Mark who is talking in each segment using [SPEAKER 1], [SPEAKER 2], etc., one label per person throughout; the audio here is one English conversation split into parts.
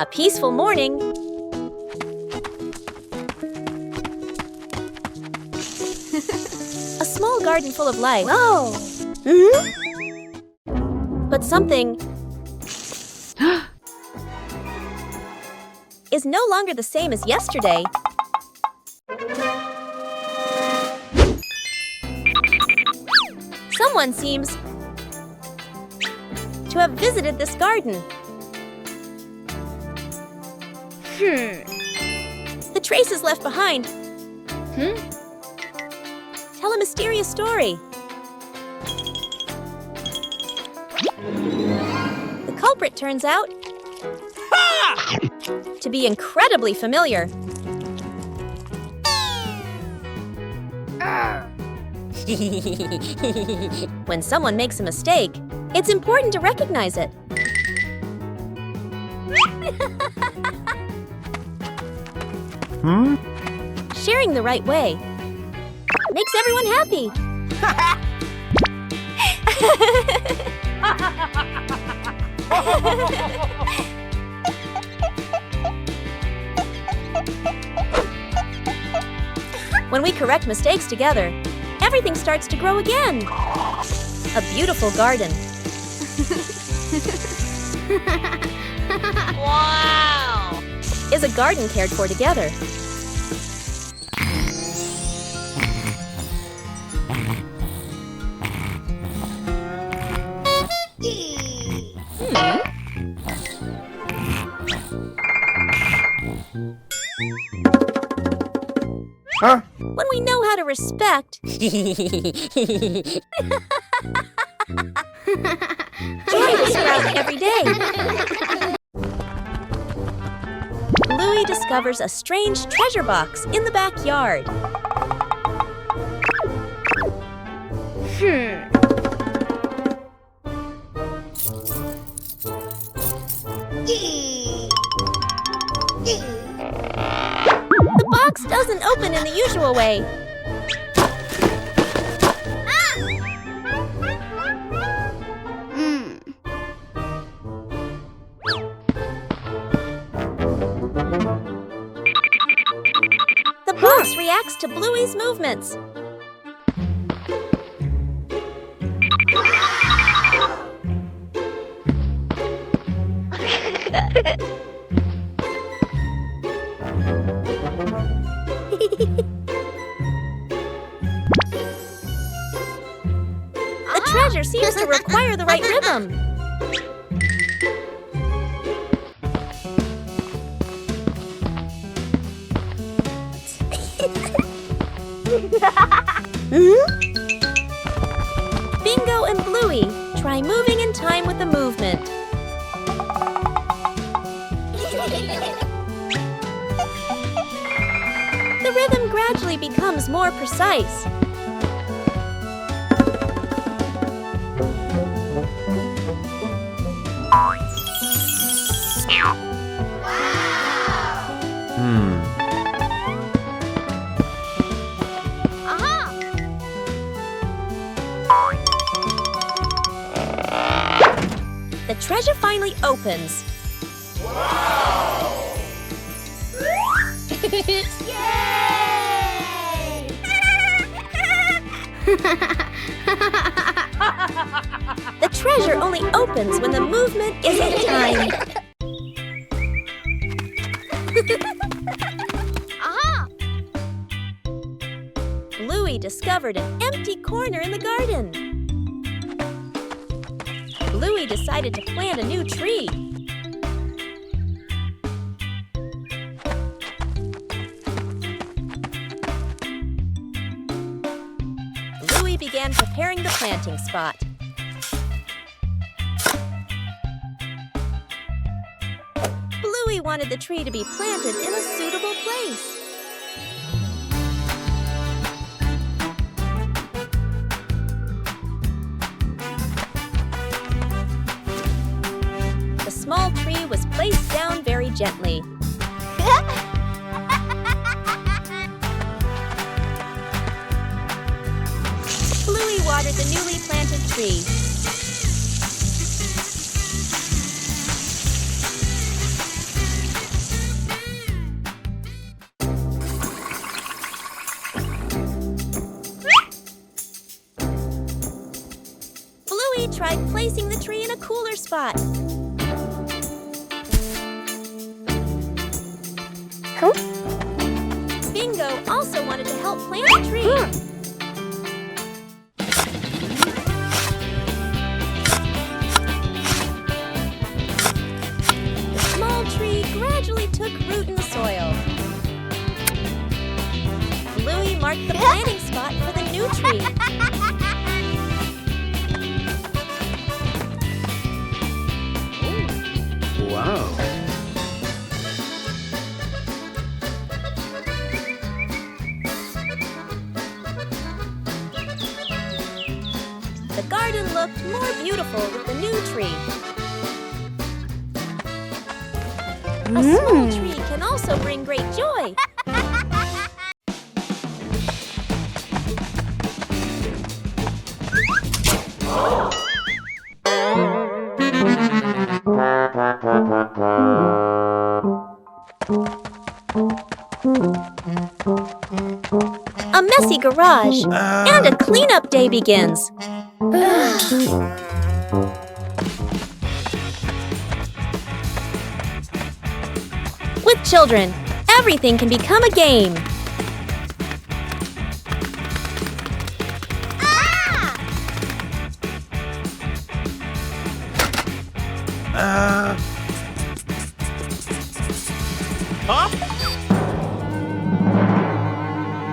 [SPEAKER 1] A peaceful morning. A small garden full of life.
[SPEAKER 2] Whoa!
[SPEAKER 1] But something is no longer the same as yesterday. Someone seems to have visited this garden. The traces left behind tell a mysterious story. The culprit turns out to be incredibly familiar. When someone makes a mistake, it's important to recognize it. Sharing the right way makes everyone happy. When we correct mistakes together, everything starts to grow again. A beautiful garden.
[SPEAKER 2] Wow!
[SPEAKER 1] Is a garden cared for together.
[SPEAKER 3] Huh?
[SPEAKER 1] When we know how to respect, joy will sprout every day. Bluey discovers a strange treasure box in the backyard. The box doesn't open in the usual way. The box reacts to Bluey's movements. The treasure seems to require the right rhythm. Bingo and Bluey try moving in time with the movement. The rhythm gradually becomes more precise. The treasure finally opens.
[SPEAKER 2] Wow! Yay!
[SPEAKER 1] The treasure only opens when the movement is in time. Bluey discovered an empty corner in the garden. Bluey decided to plant a new tree. Bluey began preparing the planting spot. Bluey wanted the tree to be planted in a suitable place. The small tree was placed down very gently. Bluey watered the newly planted tree. cooler spot. Bingo also wanted to help plant the tree. The small tree gradually took root in the soil. Bluey marked the planting spot for the new tree.
[SPEAKER 3] Wow.
[SPEAKER 1] The garden looked more beautiful with the new tree. A small tree can also bring great joy. A messy garage and a cleanup day begins. With children, everything can become a game.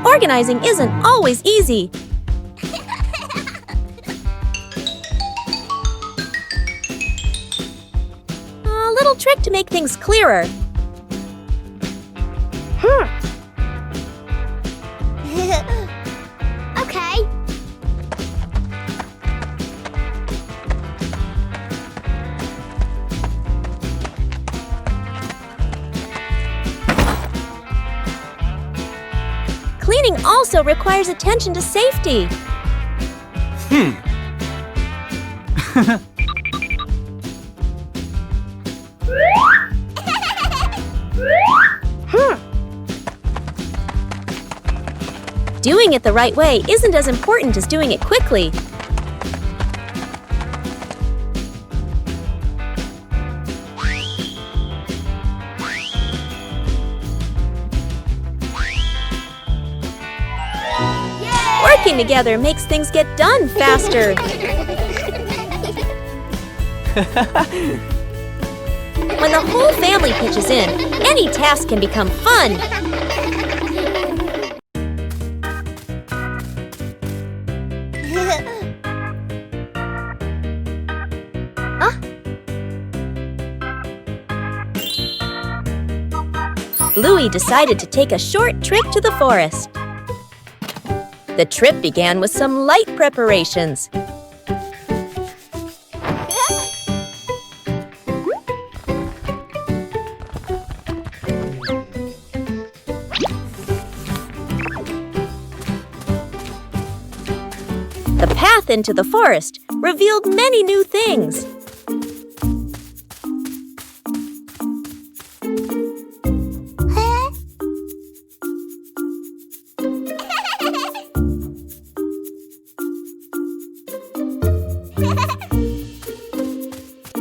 [SPEAKER 1] Organizing isn't always easy. A little trick to make things clearer.
[SPEAKER 4] Okay.
[SPEAKER 1] Cleaning also requires attention to safety. Doing it the right way isn't as important as doing it quickly. Working together makes things get done faster. When the whole family pitches in, any task can become fun. Bluey decided to take a short trip to the forest. The trip began with some light preparations. The path into the forest revealed many new things.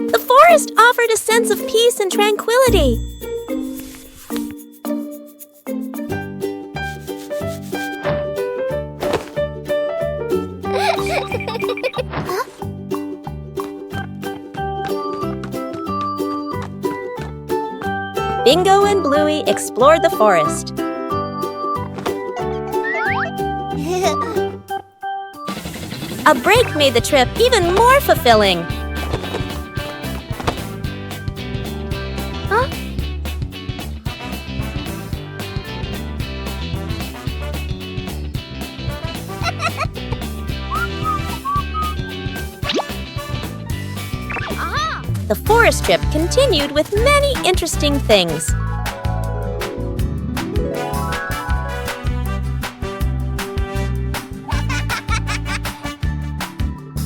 [SPEAKER 1] The forest offered a sense of peace and tranquility. Bingo and Bluey explored the forest. A break made the trip even more fulfilling. Huh? The forest trip continued with many interesting things.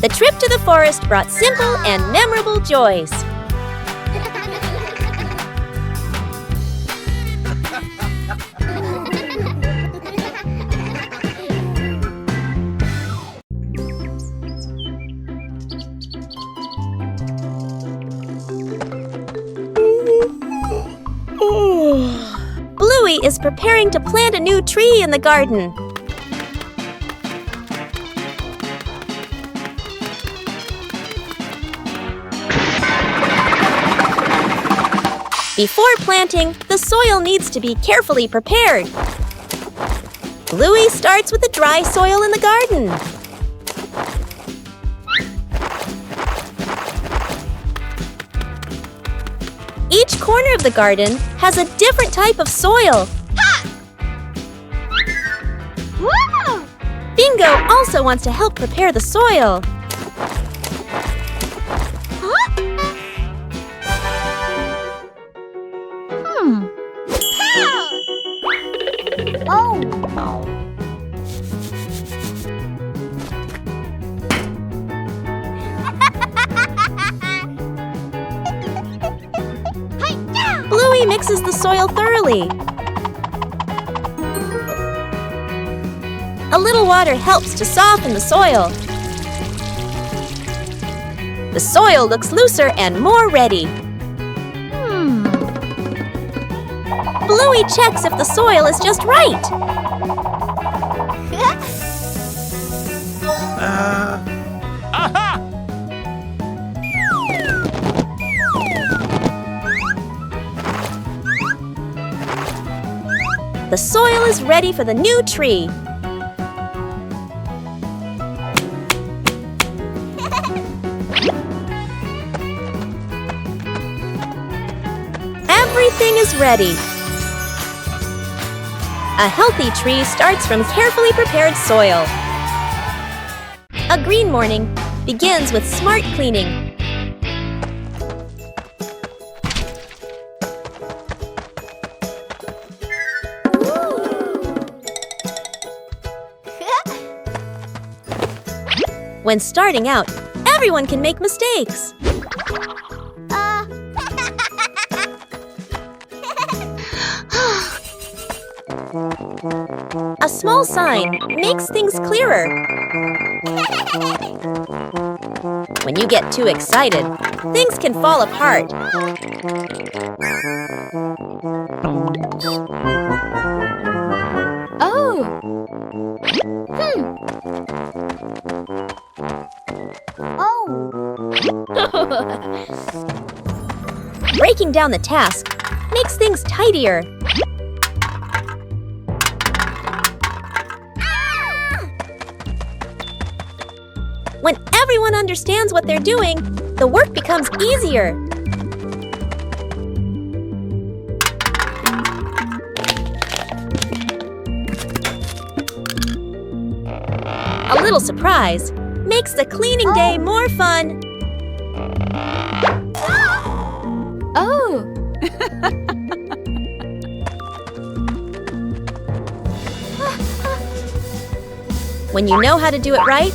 [SPEAKER 1] The trip to the forest brought simple and memorable joys. Bluey is preparing to plant a new tree in the garden. Before planting, the soil needs to be carefully prepared. Bluey starts with the dry soil in the garden. Each corner of the garden has a different type of soil.
[SPEAKER 2] Woo!
[SPEAKER 1] Bingo also wants to help prepare the soil.
[SPEAKER 2] Oh!
[SPEAKER 1] Bluey mixes the soil thoroughly. A little water helps to soften the soil. The soil looks looser and more ready. Bluey checks if the soil is just right. The soil is ready for the new tree. Everything is ready. A healthy tree starts from carefully prepared soil. A green morning begins with smart cleaning. When starting out, everyone can make mistakes. A small sign makes things clearer. When you get too excited, things can fall apart.
[SPEAKER 2] Oh!
[SPEAKER 1] Breaking down the task makes things tidier. When everyone understands what they're doing, the work becomes easier. A little surprise makes the cleaning day more fun.
[SPEAKER 2] Oh!
[SPEAKER 1] When you know how to do it right,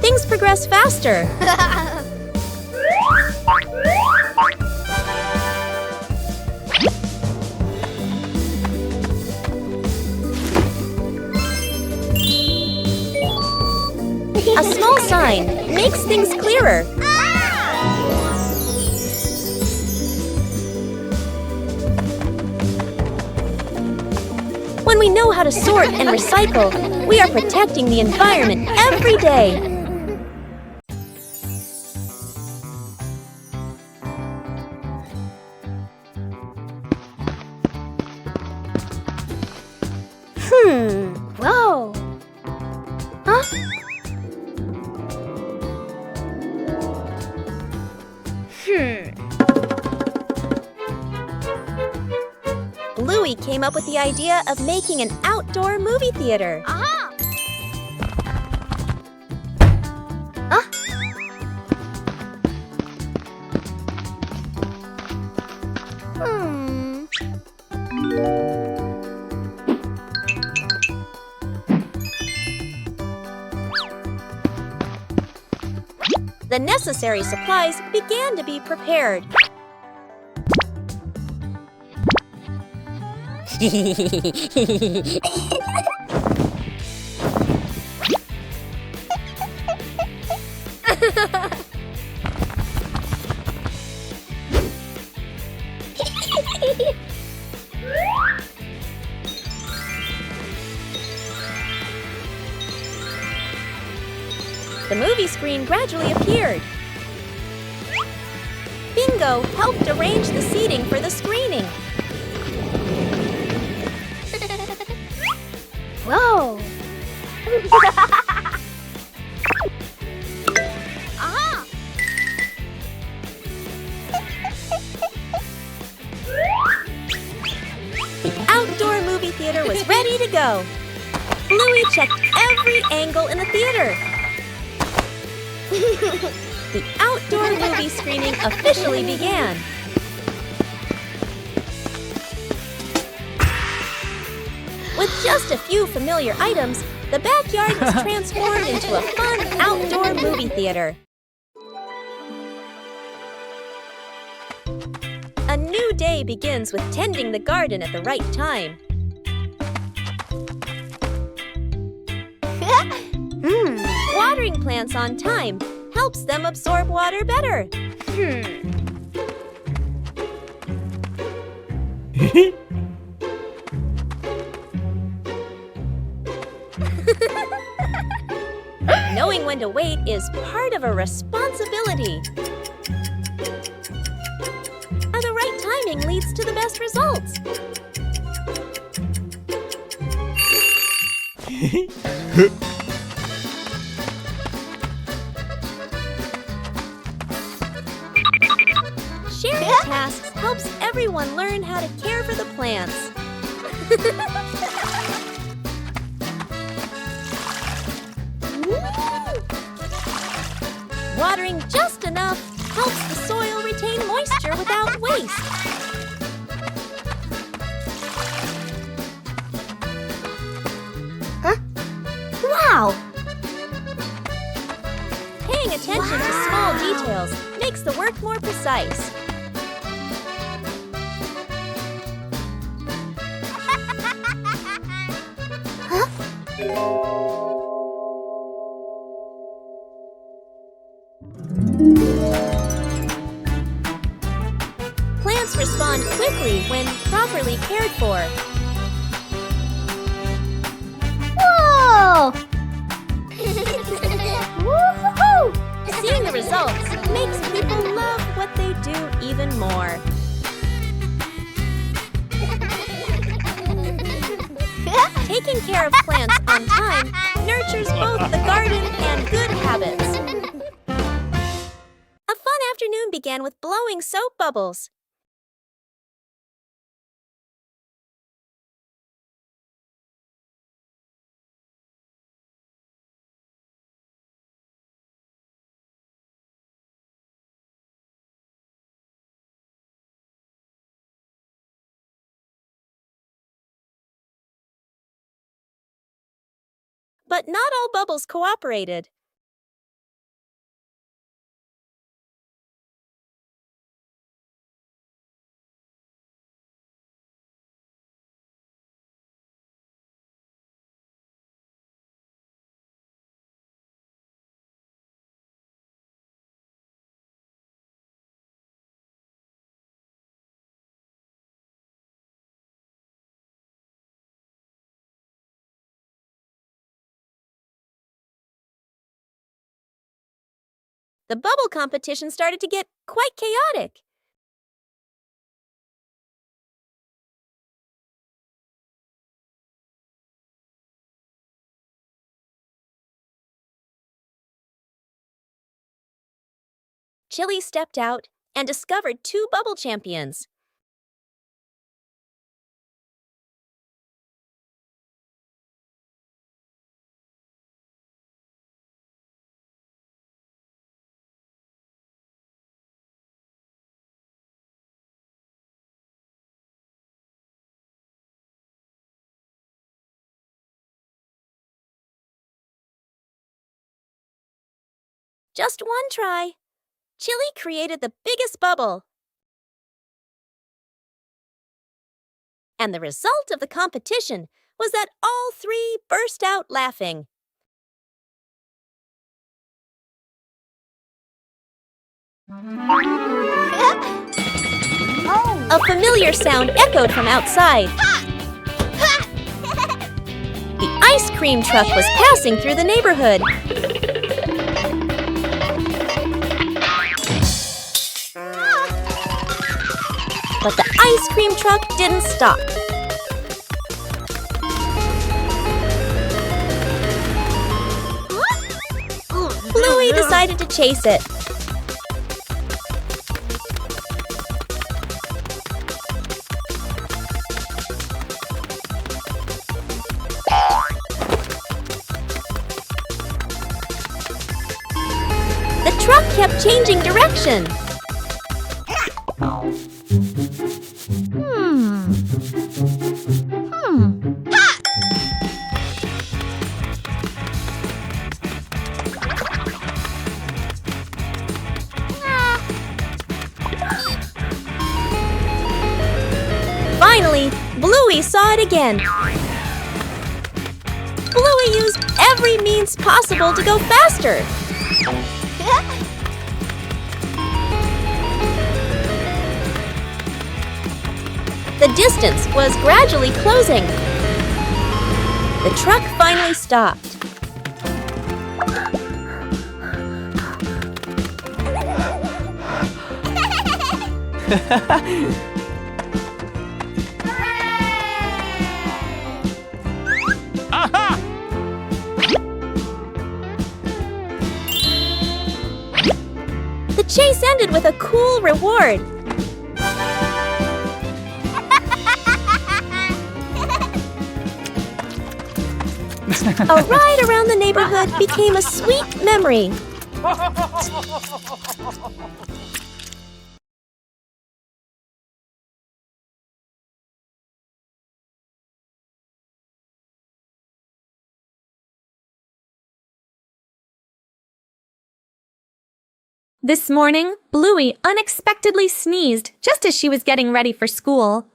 [SPEAKER 1] things progress faster. A small sign makes things clearer. When we know how to sort and recycle, we are protecting the environment every day. Whoa. Huh? Bluey came up with the idea of making an outdoor movie theater.
[SPEAKER 2] Aha!
[SPEAKER 1] The necessary supplies began to be prepared. The movie screen gradually appeared. Bingo helped arrange the seating for the screening.
[SPEAKER 2] Whoa! Ah!
[SPEAKER 1] The outdoor movie theater was ready to go. Bluey checked every angle in the theater. The outdoor movie screening officially began. With just a few familiar items, the backyard was transformed into a fun outdoor movie theater. A new day begins with tending the garden at the right time. Watering plants on time helps them absorb water better. Knowing when to wait is part of a responsibility. The right timing leads to the best results. Sharing tasks helps everyone learn how to care for the plants. Watering just enough helps the soil retain moisture without waste.
[SPEAKER 2] Huh? Wow!
[SPEAKER 1] Paying attention to small details makes the work more precise.
[SPEAKER 2] Huh?
[SPEAKER 1] Plants respond quickly when properly cared for.
[SPEAKER 2] Whoa! Woo-hoo-hoo!
[SPEAKER 1] Seeing the results makes people love what they do even more. Taking care of plants on time nurtures both the garden and good habits. A fun afternoon began with blowing soap bubbles. But not all bubbles cooperated. The bubble competition started to get quite chaotic. Chili stepped out and discovered 2 bubble champions. Just one try. Chili created the biggest bubble. And the result of the competition was that all 3 burst out laughing.
[SPEAKER 2] Oh.
[SPEAKER 1] A familiar sound echoed from outside. The ice cream truck was passing through the neighborhood. But the ice cream truck didn't stop. Bluey decided to chase it. The truck kept changing direction. Finally, Bluey saw it again. Bluey used every means possible to go faster. The distance was gradually closing. The truck finally stopped.
[SPEAKER 3] Aha!
[SPEAKER 1] The chase ended with a cool reward. A ride around the neighborhood became a sweet memory.
[SPEAKER 4] This morning, Bluey unexpectedly sneezed just as she was getting ready for school.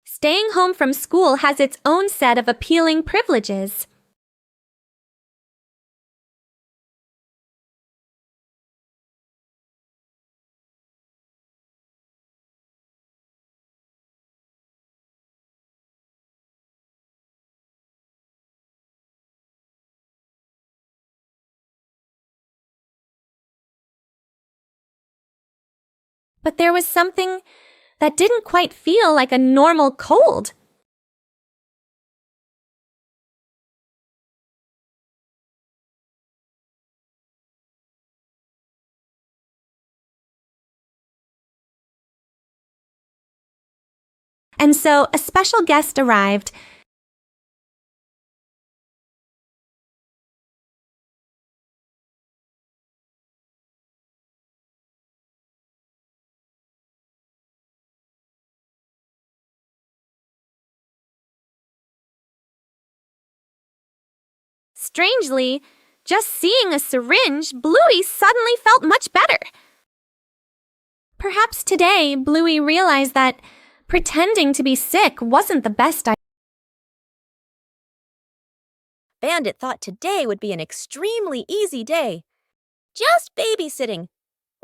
[SPEAKER 4] Staying home from school has its own set of appealing privileges. But there was something that didn't quite feel like a normal cold. And so a special guest arrived. Strangely, just seeing a syringe, Bluey suddenly felt much better. Perhaps today, Bluey realized that pretending to be sick wasn't the best idea.
[SPEAKER 1] Bandit thought today would be an extremely easy day. Just babysitting.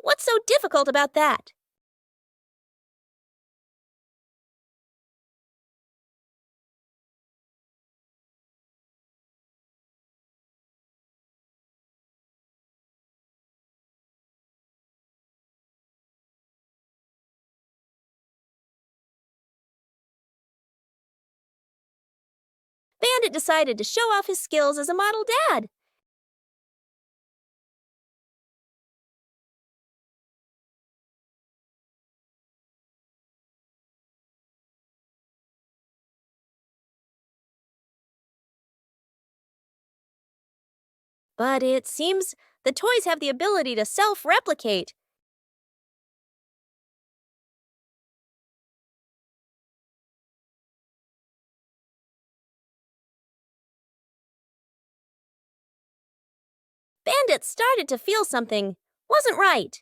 [SPEAKER 1] What's so difficult about that? Bandit decided to show off his skills as a model dad. But it seems the toys have the ability to self-replicate. Bandit started to feel something wasn't right.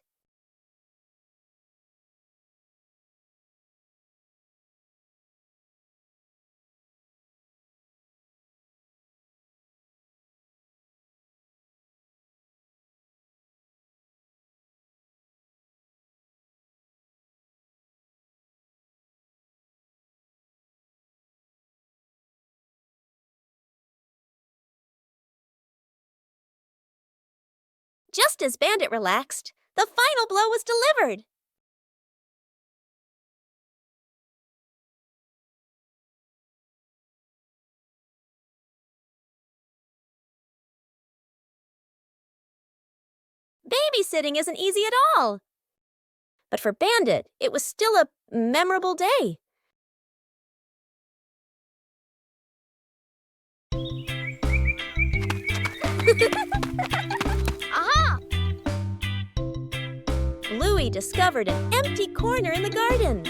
[SPEAKER 1] Just as Bandit relaxed, the final blow was delivered. Babysitting isn't easy at all. But for Bandit, it was still a memorable day.
[SPEAKER 2] Aha!
[SPEAKER 1] Bluey discovered an empty corner in the garden.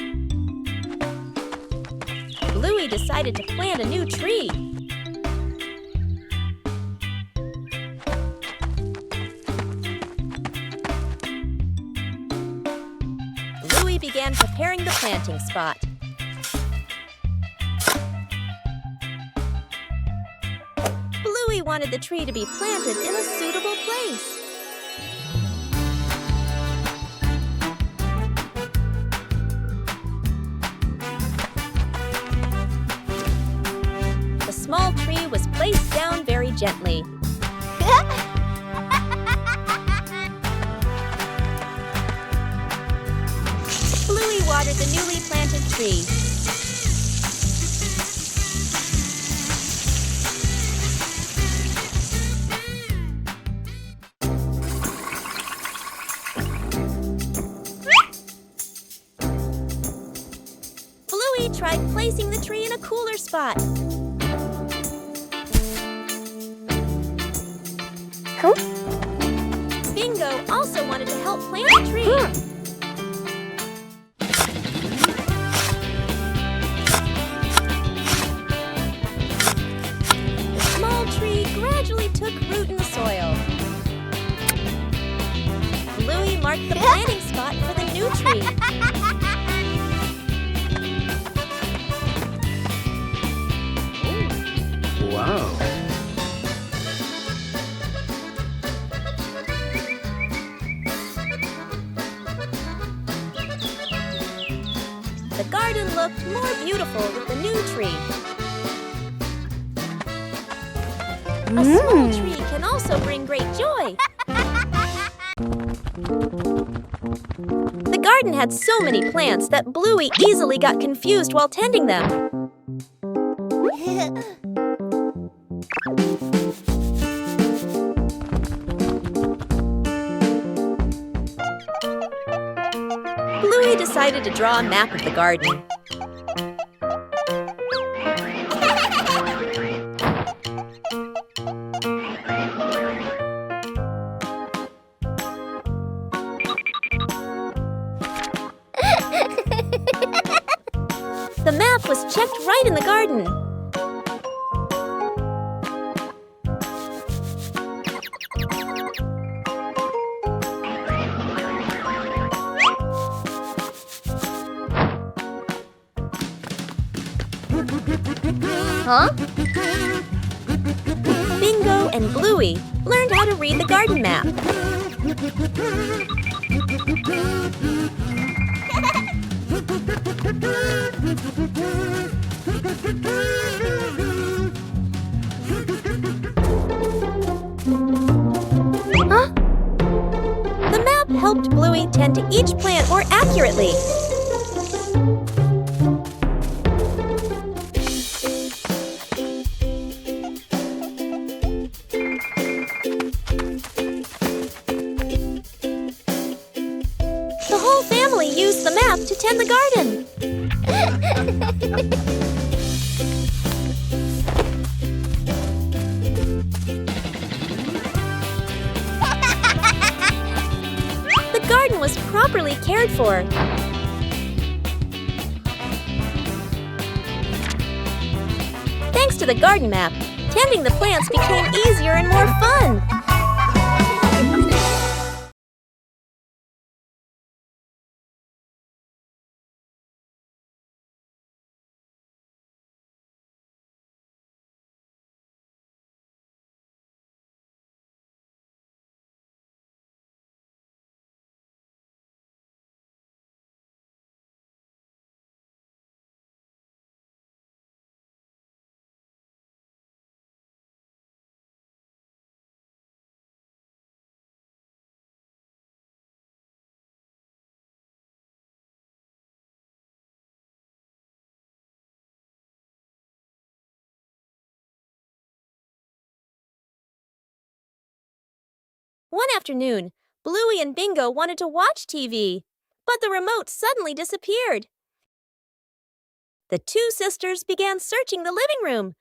[SPEAKER 1] Bluey decided to plant a new tree. Bluey began preparing the planting spot. Bluey wanted the tree to be planted in a suitable place. The small tree was placed down very gently. Bluey watered the newly planted tree. Bluey tried placing the tree in a cooler spot.
[SPEAKER 2] Cool.
[SPEAKER 1] Bingo also wanted to help plant the tree. The small tree gradually took root in the soil. Bluey marked the planting spot for the new tree.
[SPEAKER 3] Wow.
[SPEAKER 1] The garden looked more beautiful with the new tree. A small tree can also bring great joy. The garden had so many plants that Bluey easily got confused while tending them. Bluey decided to draw a map of the garden. The map was checked right in the garden.
[SPEAKER 2] Huh?
[SPEAKER 1] Bingo and Bluey learned how to read the garden map.
[SPEAKER 2] Huh?
[SPEAKER 1] The map helped Bluey tend to each plant more accurately. The whole family used the map to tend the garden. The garden was properly cared for. Thanks to the garden map, tending the plants became easier and more fun. One afternoon, Bluey and Bingo wanted to watch TV, but the remote suddenly disappeared. The two sisters began searching the living room.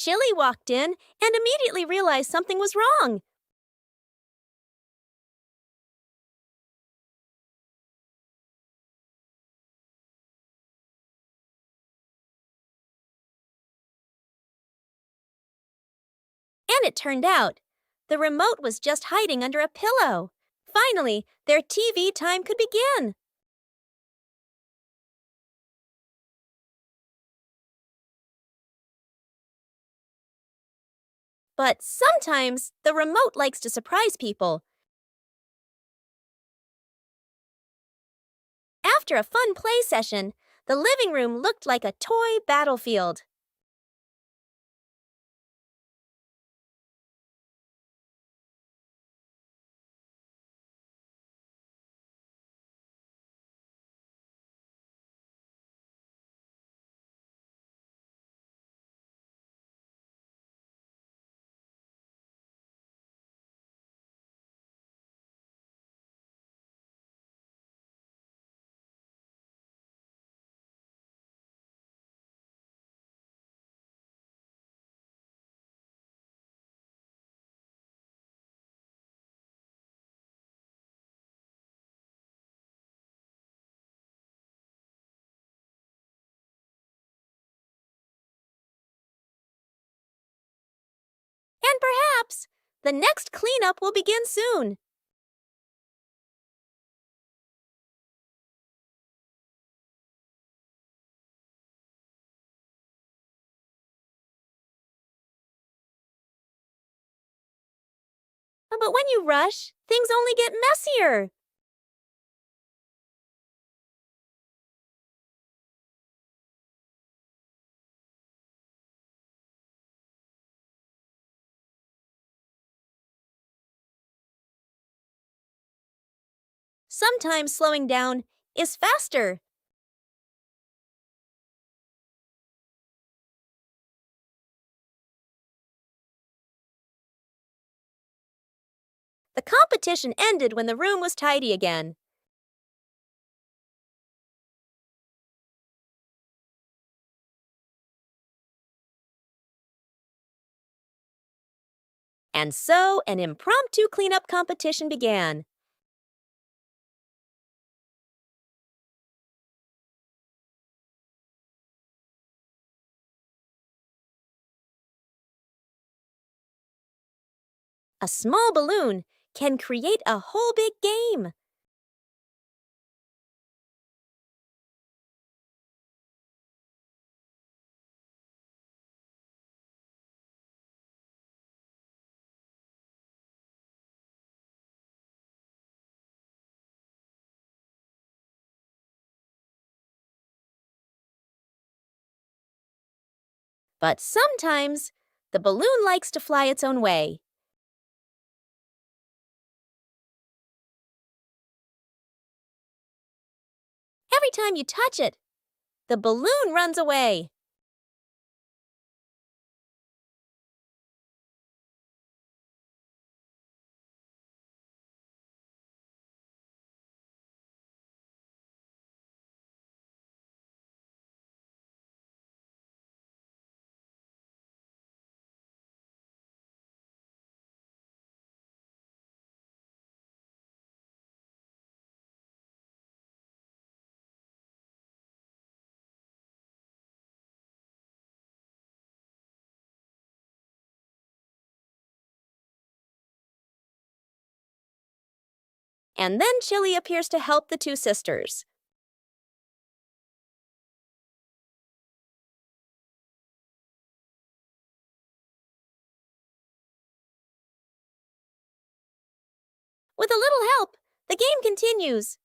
[SPEAKER 1] Chili walked in and immediately realized something was wrong. And it turned out, the remote was just hiding under a pillow. Finally, their TV time could begin. But sometimes the remote likes to surprise people. After a fun play session, the living room looked like a toy battlefield. And perhaps the next cleanup will begin soon. But when you rush, things only get messier. Sometimes slowing down is faster. The competition ended when the room was tidy again. And so an impromptu cleanup competition began. A small balloon can create a whole big game. But sometimes the balloon likes to fly its own way. Every time you touch it, the balloon runs away. And then Chili appears to help the two sisters. With a little help, the game continues.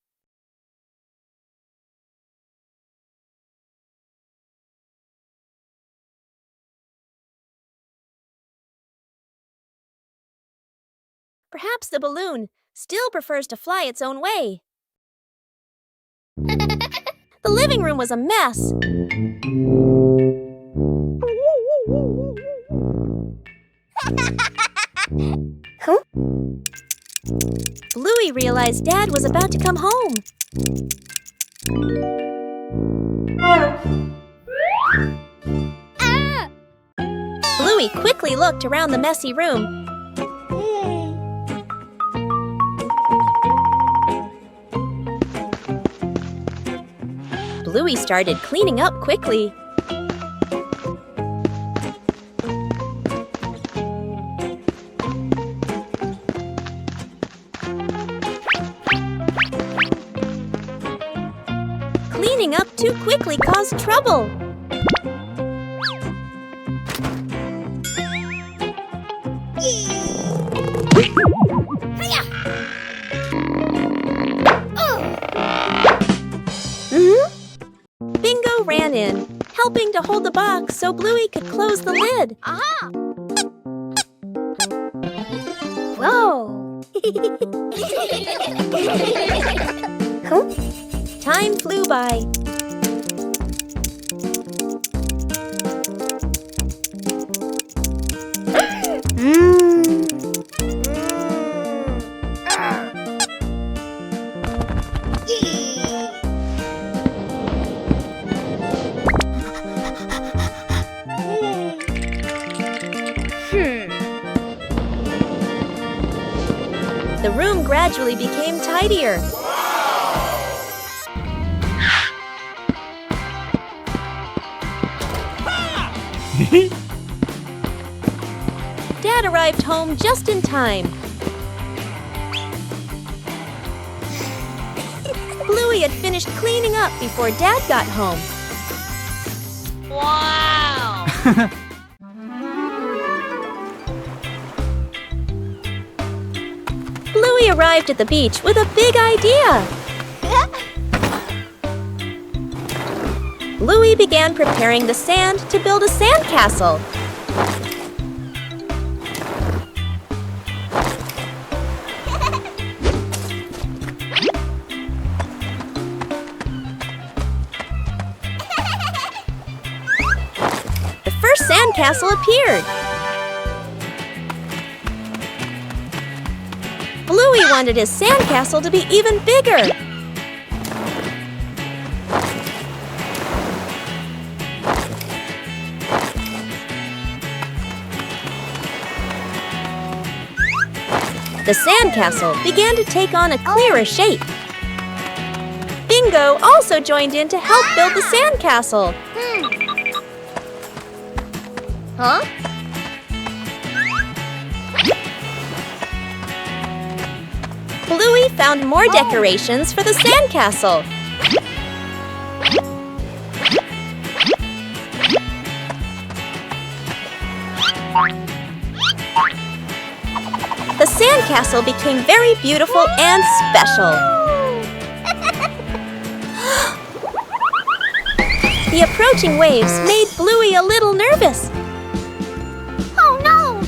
[SPEAKER 1] Perhaps the balloon still prefers to fly its own way. The living room was a mess.
[SPEAKER 2] Huh?
[SPEAKER 1] Bluey realized Dad was about to come home. Bluey quickly looked around the messy room. Bluey started cleaning up quickly. Cleaning up too quickly caused trouble. Bingo ran in, helping to hold the box so Bluey could close the lid.
[SPEAKER 2] Aha! Whoa! Huh?
[SPEAKER 1] Time flew by. The room gradually became tidier. Dad arrived home just in time. Bluey had finished cleaning up before Dad got home.
[SPEAKER 2] Wow!
[SPEAKER 1] Bluey arrived at the beach with a big idea. Bluey began preparing the sand to build a sandcastle. The first sandcastle appeared. Bluey wanted his sandcastle to be even bigger. The sandcastle began to take on a clearer shape. Bingo also joined in to help build the sandcastle.
[SPEAKER 2] Huh?
[SPEAKER 1] Bluey found more decorations for the sandcastle. The sandcastle became very beautiful and special. The approaching waves made Bluey a little nervous.
[SPEAKER 2] Oh no!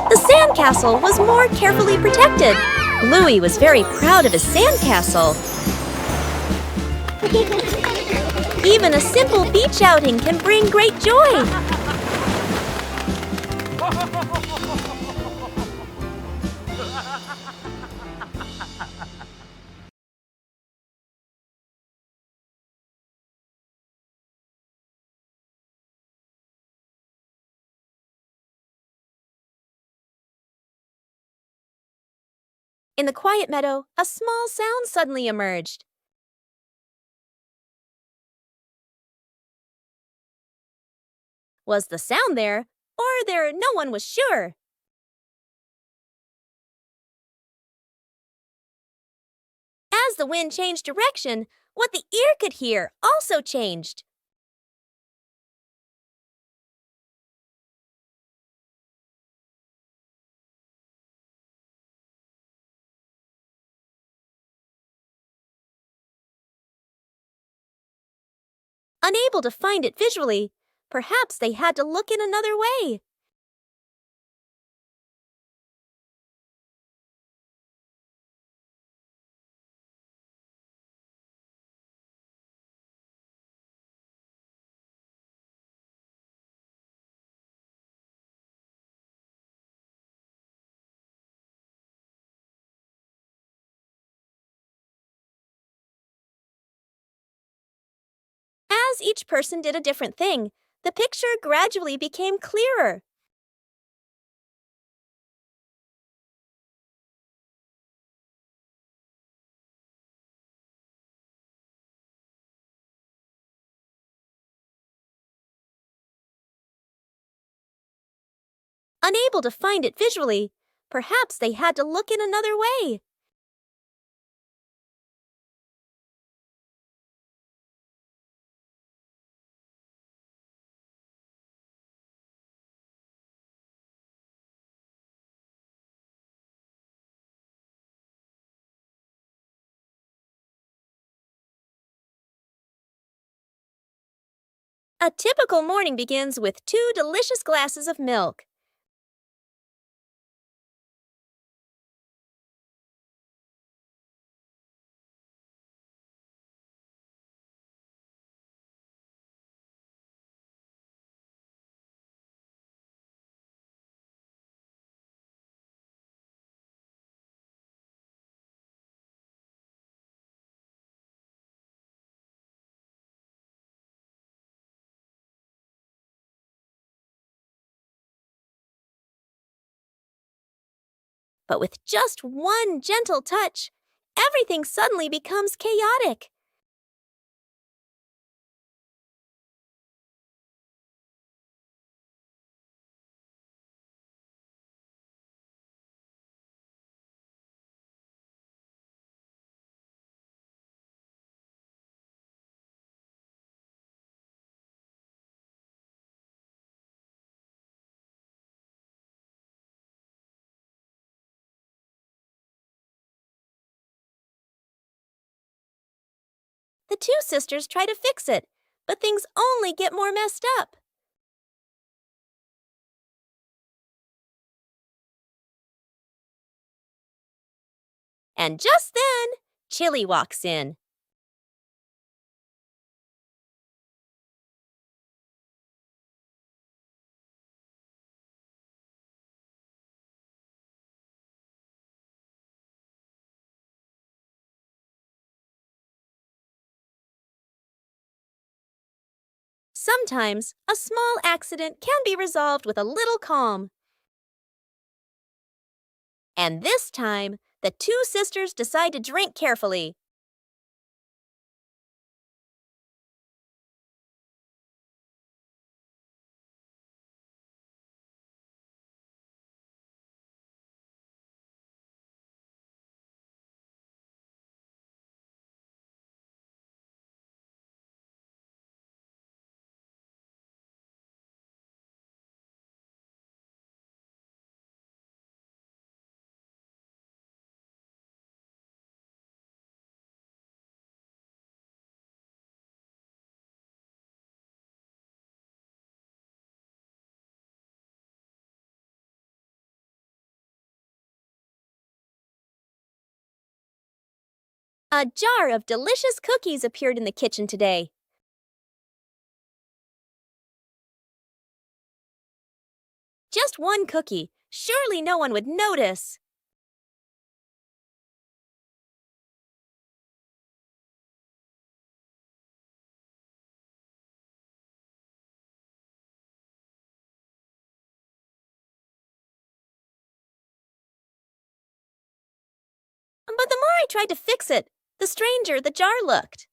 [SPEAKER 1] The sandcastle was more carefully protected. Bluey was very proud of his sandcastle. Even a simple beach outing can bring great joy. In the quiet meadow, a small sound suddenly emerged. Was the sound there, or there? No one was sure. As the wind changed direction, What the ear could hear also changed. Unable to find it visually, perhaps they had to look in another way. As each person did a different thing, the picture gradually became clearer. Unable to find it visually, perhaps they had to look in another way. A typical morning begins with 2 delicious glasses of milk. But with just one gentle touch, everything suddenly becomes chaotic. The 2 sisters try to fix it, but things only get more messed up. And just then, Chili walks in. Sometimes, a small accident can be resolved with a little calm. And this time, the 2 sisters decide to drink carefully. A jar of delicious cookies appeared in the kitchen today. Just one cookie. Surely no one would notice. But the more I tried to fix it, the stranger the jar looked.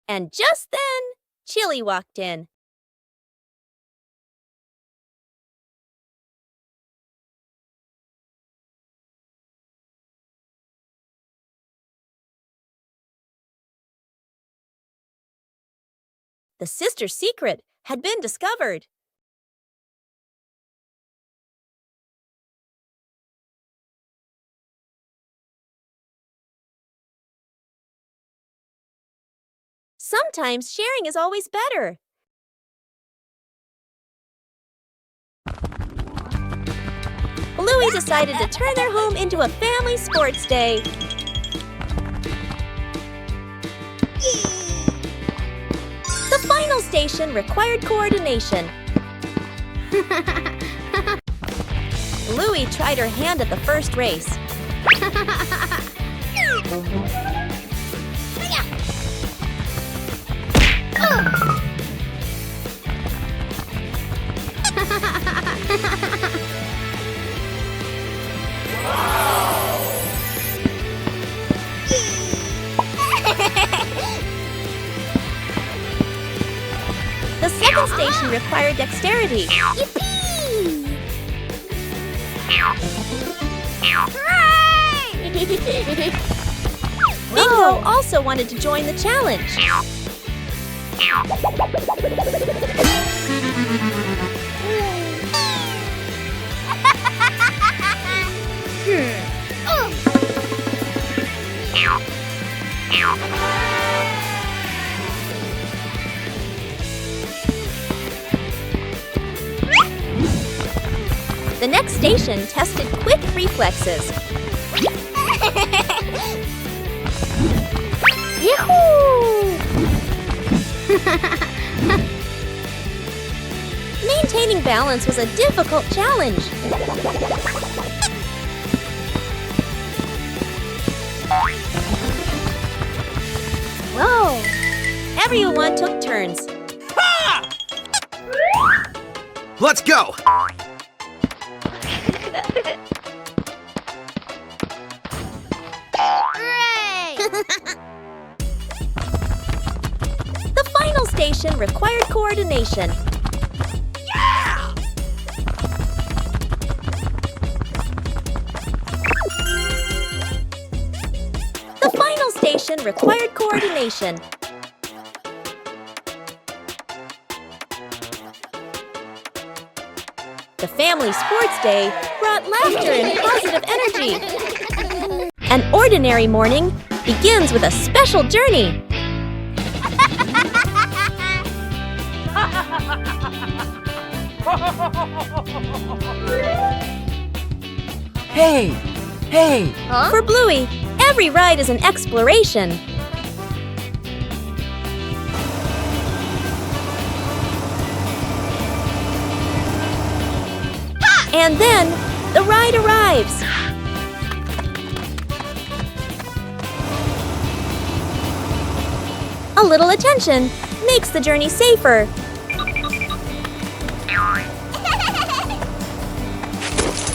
[SPEAKER 1] And just then, Chili walked in. The sisters' secret had been discovered. Sometimes sharing is always better. Bluey decided to turn their home into a family sports day. The final station required coordination. Bluey tried her hand at the first race. The second station required dexterity. Bingo also wanted to join the challenge. The next station tested quick reflexes. Maintaining balance was a difficult challenge. Whoa! Everyone took turns.
[SPEAKER 3] Let's go! The final station required coordination. The final station required coordination. The family sports day brought laughter and positive energy. An ordinary morning begins with a special journey.
[SPEAKER 5] Hey! Hey!
[SPEAKER 1] For Bluey, every ride is an exploration. And then, the ride arrives. A little attention makes the journey safer.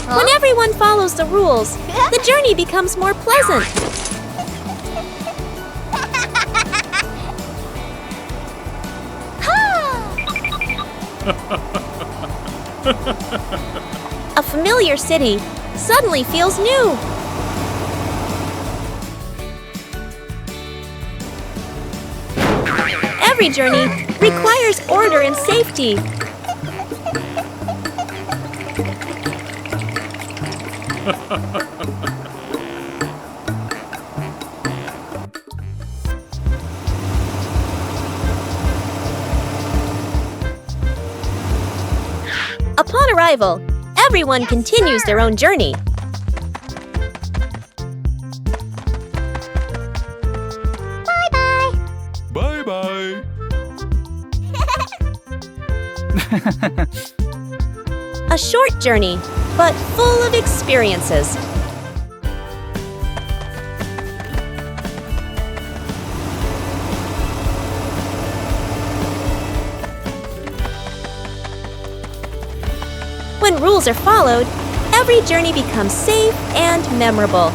[SPEAKER 1] When everyone follows the rules, the journey becomes more pleasant. A familiar city suddenly feels new. Every journey requires order and safety. Upon arrival, everyone continues their own journey.
[SPEAKER 3] Bye-bye.
[SPEAKER 1] A short journey, but full of experiences. When rules are followed, every journey becomes safe and memorable.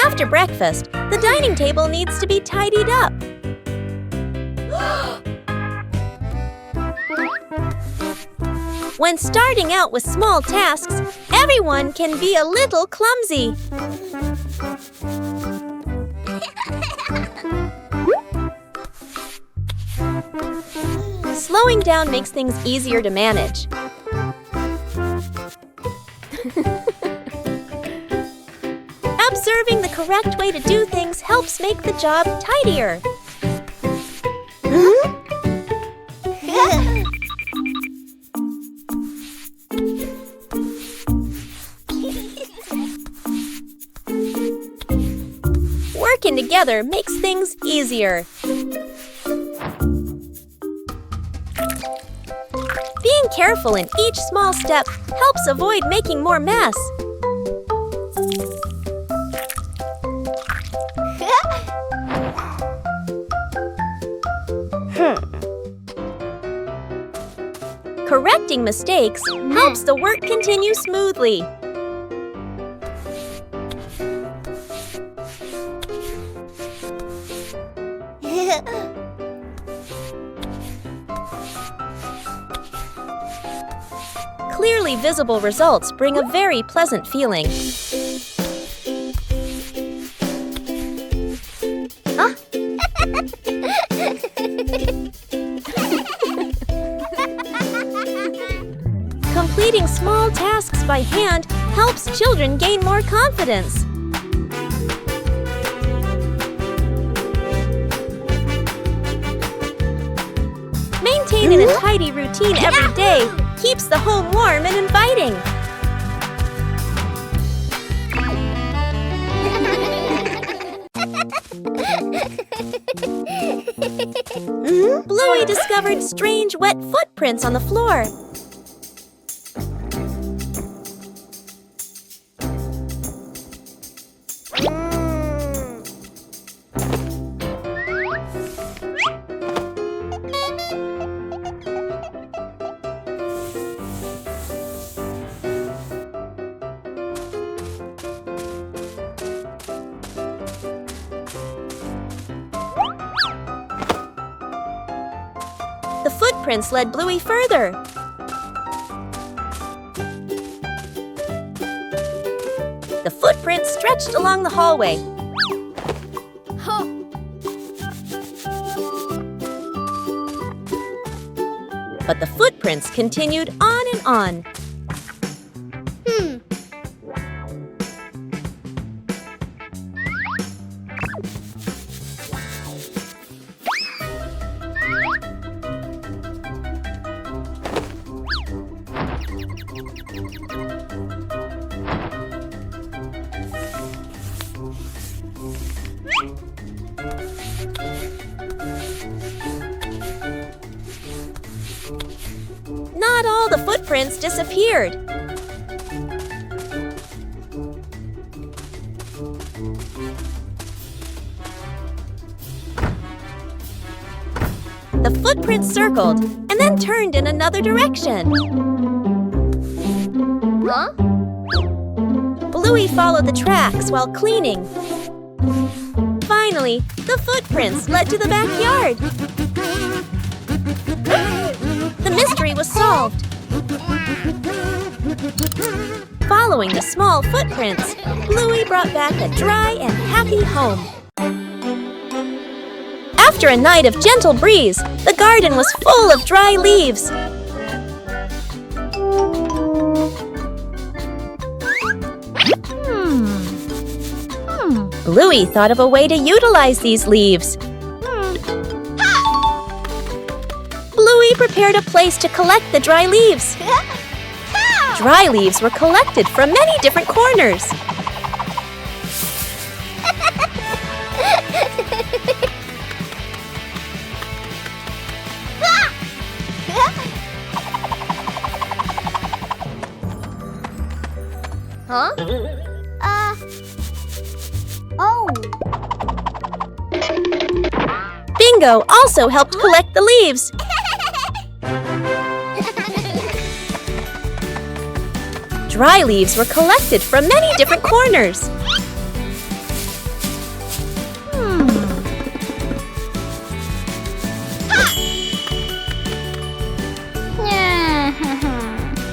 [SPEAKER 1] After breakfast, the dining table needs to be tidied up. When starting out with small tasks, everyone can be a little clumsy.
[SPEAKER 3] Slowing down makes things easier to manage. Observing the correct way to do things helps make the job tidier. Working together makes things easier. Being careful in each small step helps avoid making more mess. Correcting mistakes helps the work continue smoothly. Clearly visible results bring a very pleasant feeling. Completing small tasks by hand helps children gain more confidence. Maintaining a tidy routine every day keeps the home warm and inviting. Bluey discovered strange wet footprints on the floor. The footprints led Bluey further. The footprints stretched along the hallway. But the footprints continued on and on. Not all the footprints disappeared. The footprints circled and then turned in another direction.
[SPEAKER 2] Huh?
[SPEAKER 3] Bluey followed the tracks while cleaning. Finally, the footprints led to the backyard. The mystery was solved. Following the small footprints, Bluey brought back a dry and happy home. After a night of gentle breeze, the garden was full of dry leaves. Bluey thought of a way to utilize these leaves. Bluey prepared a place to collect the dry leaves. Dry leaves were collected from many different corners.
[SPEAKER 2] Huh? Oh.
[SPEAKER 3] Bingo also helped collect the leaves. Dry leaves were collected from many different corners.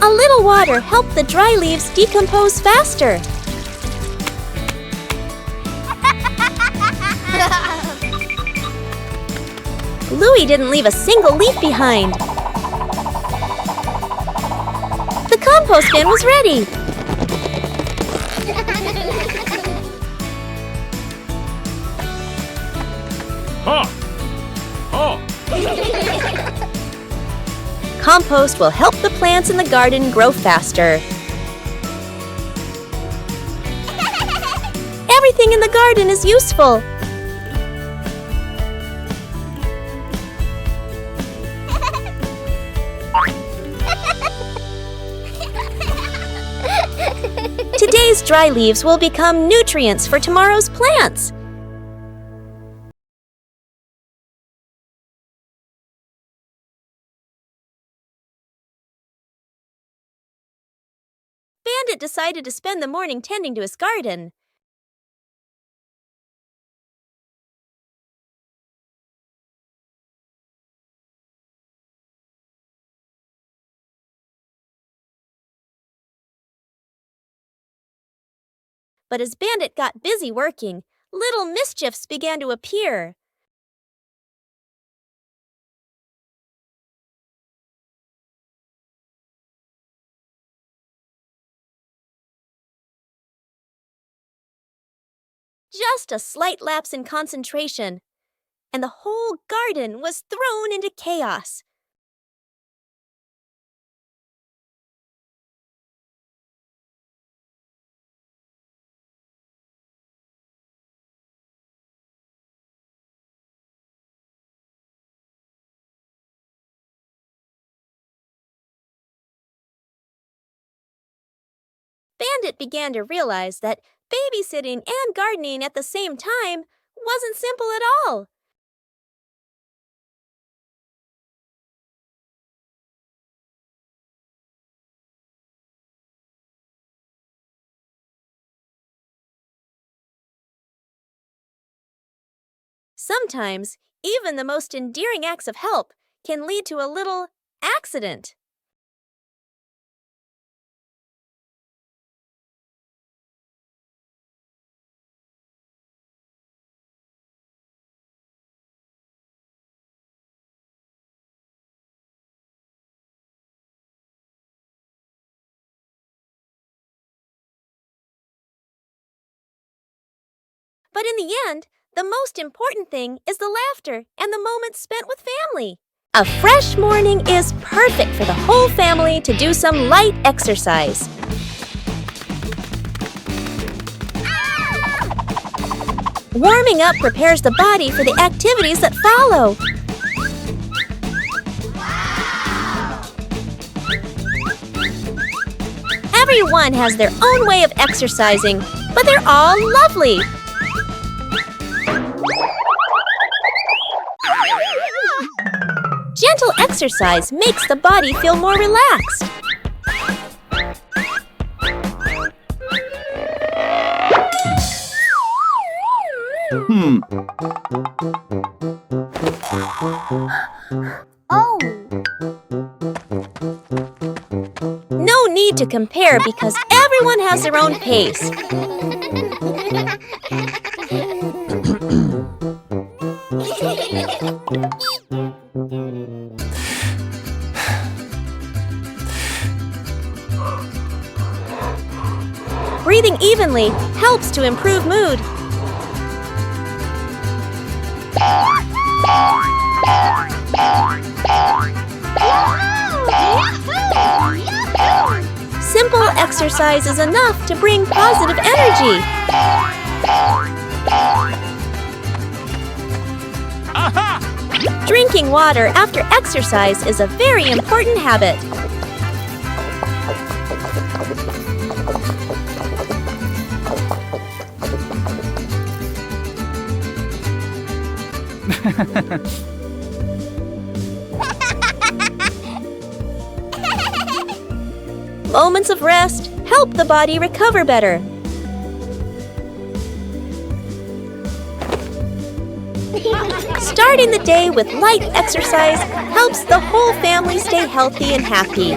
[SPEAKER 3] A little water helped the dry leaves decompose faster. Bluey didn't leave a single leaf behind. The compost bin was ready. Compost will help the plants in the garden grow faster. Everything in the garden is useful. Today's dry leaves will become nutrients for tomorrow's plants. Bandit decided to spend the morning tending to his garden. But as Bandit got busy working, little mischiefs began to appear. Just a slight lapse in concentration, and the whole garden was thrown into chaos. Bandit began to realize that babysitting and gardening at the same time wasn't simple at all. Sometimes, even the most endearing acts of help can lead to a little accident. But in the end, the most important thing is the laughter and the moments spent with family. A fresh morning is perfect for the whole family to do some light exercise. Warming up prepares the body for the activities that follow. Everyone has their own way of exercising, but they're all lovely. Gentle exercise makes the body feel more relaxed.
[SPEAKER 2] Oh.
[SPEAKER 3] No need to compare because everyone has their own pace. Breathing evenly helps to improve mood. Simple exercise is enough to bring positive energy. Drinking water after exercise is a very important habit. Moments of rest help the body recover better. Starting the day with light exercise helps the whole family stay healthy and happy.